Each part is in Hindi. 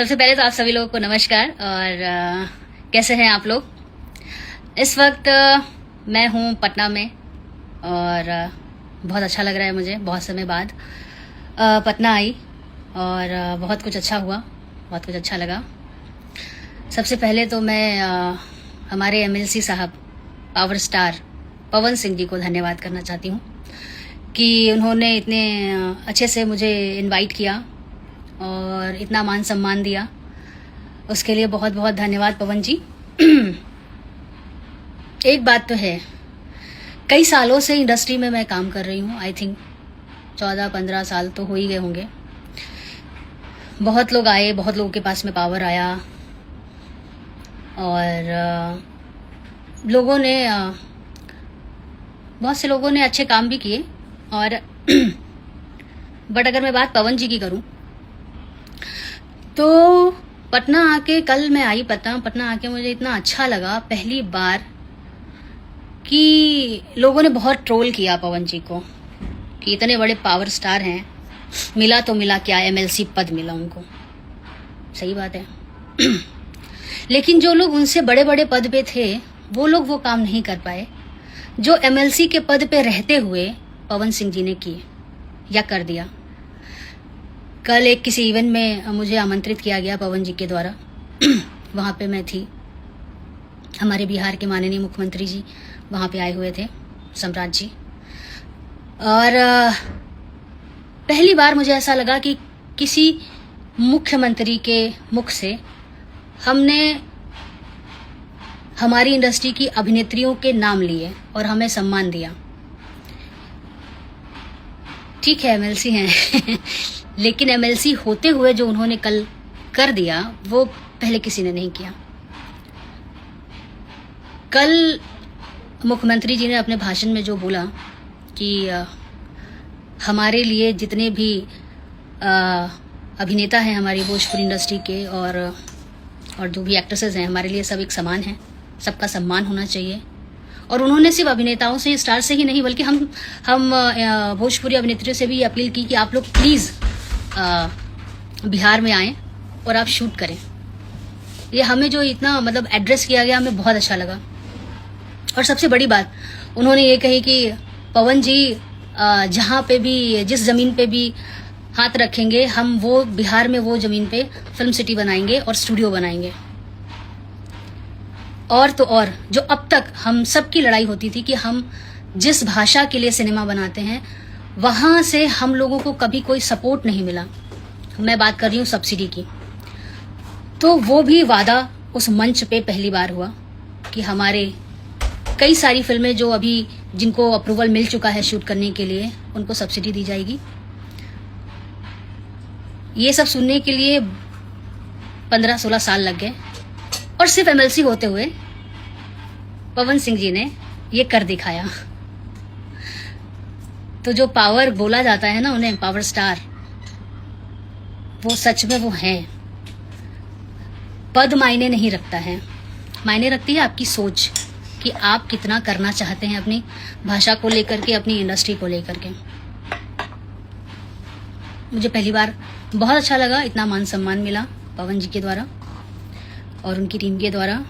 सबसे पहले तो आप सभी लोगों को नमस्कार। और कैसे हैं आप लोग? इस वक्त मैं हूँ पटना में और बहुत अच्छा लग रहा है मुझे। बहुत समय बाद पटना आई और बहुत कुछ अच्छा हुआ, बहुत कुछ अच्छा लगा। सबसे पहले तो मैं हमारे एमएलसी साहब पावर स्टार पवन सिंह जी को धन्यवाद करना चाहती हूँ कि उन्होंने इतने अच्छे से मुझे इनवाइट किया और इतना मान सम्मान दिया। उसके लिए बहुत बहुत धन्यवाद पवन जी। एक बात तो है, कई सालों से इंडस्ट्री में मैं काम कर रही हूँ। आई थिंक 14-15 साल तो हो ही गए होंगे। बहुत लोग आए, बहुत लोगों के पास में पावर आया और बहुत से लोगों ने अच्छे काम भी किए। और बट अगर मैं बात पवन जी की करूं तो पटना आके, कल मैं आई पटना आके मुझे इतना अच्छा लगा पहली बार कि लोगों ने बहुत ट्रोल किया पवन जी को कि इतने बड़े पावर स्टार हैं, मिला तो मिला क्या, एमएलसी पद मिला उनको। सही बात है। लेकिन जो लोग उनसे बड़े बड़े पद पे थे वो लोग वो काम नहीं कर पाए जो एमएलसी के पद पे रहते हुए पवन सिंह जी ने किए या कर दिया। कल एक किसी इवेंट में मुझे आमंत्रित किया गया पवन जी के द्वारा। वहाँ पे मैं थी। हमारे बिहार के माननीय मुख्यमंत्री जी वहाँ पे आए हुए थे, सम्राट जी। और पहली बार मुझे ऐसा लगा कि किसी मुख्यमंत्री के मुख से हमने हमारी इंडस्ट्री की अभिनेत्रियों के नाम लिए और हमें सम्मान दिया। ठीक है, एमएलसी हैं लेकिन एमएलसी होते हुए जो उन्होंने कल कर दिया वो पहले किसी ने नहीं किया। कल मुख्यमंत्री जी ने अपने भाषण में जो बोला कि हमारे लिए जितने भी अभिनेता हैं हमारी भोजपुरी इंडस्ट्री के और जो भी एक्ट्रेसेस हैं, हमारे लिए सब एक समान हैं, सबका सम्मान होना चाहिए। और उन्होंने सिर्फ अभिनेताओं से, स्टार से ही नहीं बल्कि हम भोजपुरी अभिनेत्रियों से भी अपील की कि आप लोग प्लीज़ बिहार में आएँ और आप शूट करें। ये हमें जो इतना मतलब एड्रेस किया गया, हमें बहुत अच्छा लगा। और सबसे बड़ी बात उन्होंने ये कही कि पवन जी जहाँ पे भी, जिस ज़मीन पे भी हाथ रखेंगे, हम वो बिहार में वो ज़मीन पे फिल्म सिटी बनाएंगे और स्टूडियो बनाएंगे। और तो और जो अब तक हम सब की लड़ाई होती थी कि हम जिस भाषा के लिए सिनेमा बनाते हैं वहाँ से हम लोगों को कभी कोई सपोर्ट नहीं मिला। मैं बात कर रही हूँ सब्सिडी की। तो वो भी वादा उस मंच पे पहली बार हुआ कि हमारे कई सारी फिल्में जो अभी जिनको अप्रूवल मिल चुका है शूट करने के लिए, उनको सब्सिडी दी जाएगी। ये सब सुनने के लिए 15-16 साल लग गए और सिर्फ एमएलसी होते हुए पवन सिंह जी ने ये कर दिखाया। तो जो पावर बोला जाता है ना उन्हें, पावर स्टार, वो सच में वो हैं। पद मायने नहीं रखता है, मायने रखती है आपकी सोच कि आप कितना करना चाहते हैं अपनी भाषा को लेकर के, अपनी इंडस्ट्री को लेकर के। मुझे पहली बार बहुत अच्छा लगा, इतना मान सम्मान मिला पवन जी के द्वारा और उनकी टीम के द्वारा।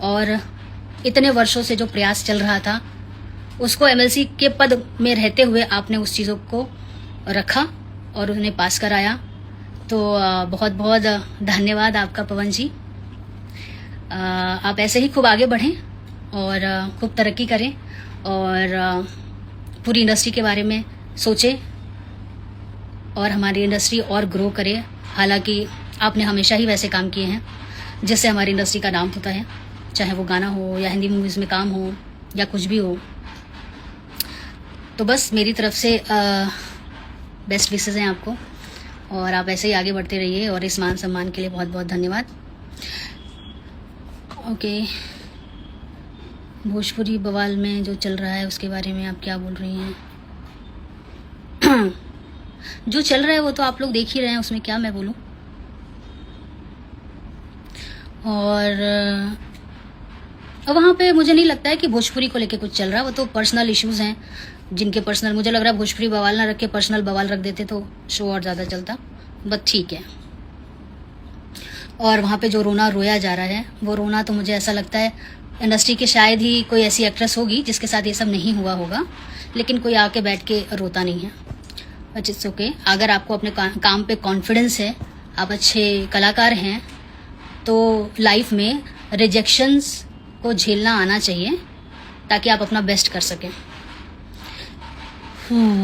और इतने वर्षों से जो प्रयास चल रहा था उसको एमएलसी के पद में रहते हुए आपने उस चीज़ों को रखा और उन्हें पास कराया। तो बहुत बहुत धन्यवाद आपका पवन जी। आप ऐसे ही खूब आगे बढ़ें और खूब तरक्की करें और पूरी इंडस्ट्री के बारे में सोचें और हमारी इंडस्ट्री और ग्रो करे। हालांकि आपने हमेशा ही वैसे काम किए हैं जिससे हमारी इंडस्ट्री का नाम होता है, चाहे वो गाना हो या हिंदी मूवीज़ में काम हो या कुछ भी हो। तो बस मेरी तरफ से बेस्ट विशेस हैं आपको और आप ऐसे ही आगे बढ़ते रहिए और इस मान सम्मान के लिए बहुत बहुत धन्यवाद। ओके, भोजपुरी बवाल में जो चल रहा है उसके बारे में आप क्या बोल रही हैं? जो चल रहा है वो तो आप लोग देख ही रहे हैं, उसमें क्या मैं बोलूं। और वहाँ पे मुझे नहीं लगता है कि भोजपुरी को लेके कुछ चल रहा है। वो तो पर्सनल इश्यूज हैं जिनके पर्सनल, मुझे लग रहा है भोजपुरी बवाल ना रख के पर्सनल बवाल रख देते तो शो और ज़्यादा चलता। बट ठीक है, और वहाँ पे जो रोना रोया जा रहा है वो रोना तो मुझे ऐसा लगता है इंडस्ट्री के शायद ही कोई ऐसी एक्ट्रेस होगी जिसके साथ ये सब नहीं हुआ होगा, लेकिन कोई आके बैठ के रोता नहीं है। But it's okay. अगर आपको अपने काम पे कॉन्फिडेंस है, आप अच्छे कलाकार हैं, तो लाइफ में रिजेक्शंस को झेलना आना चाहिए ताकि आप अपना बेस्ट कर सकें।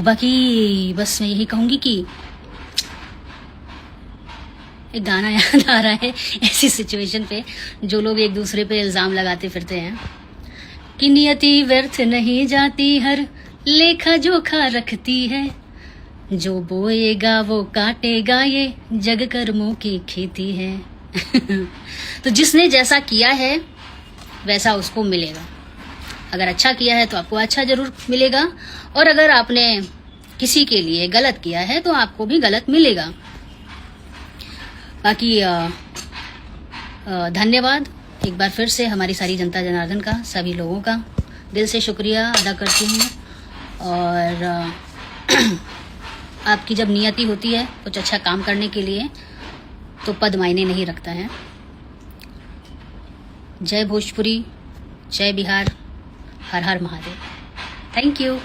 बाकी बस मैं यही कहूँगी कि एक गाना याद आ रहा है ऐसी सिचुएशन पे जो लोग एक दूसरे पे इल्ज़ाम लगाते फिरते हैं कि नियति व्यर्थ नहीं जाती, हर लेखा जोखा रखती है, जो बोएगा वो काटेगा, ये जग कर्मों की खेती है। तो जिसने जैसा किया है वैसा उसको मिलेगा। अगर अच्छा किया है तो आपको अच्छा जरूर मिलेगा, और अगर आपने किसी के लिए गलत किया है तो आपको भी गलत मिलेगा। बाकी धन्यवाद एक बार फिर से हमारी सारी जनता जनार्दन का, सभी लोगों का दिल से शुक्रिया अदा करती हूँ। और आपकी जब नियति होती है कुछ अच्छा काम करने के लिए तो पद मायने नहीं रखता है। जय भोजपुरी, जय बिहार, हर हर महादेव। Thank you.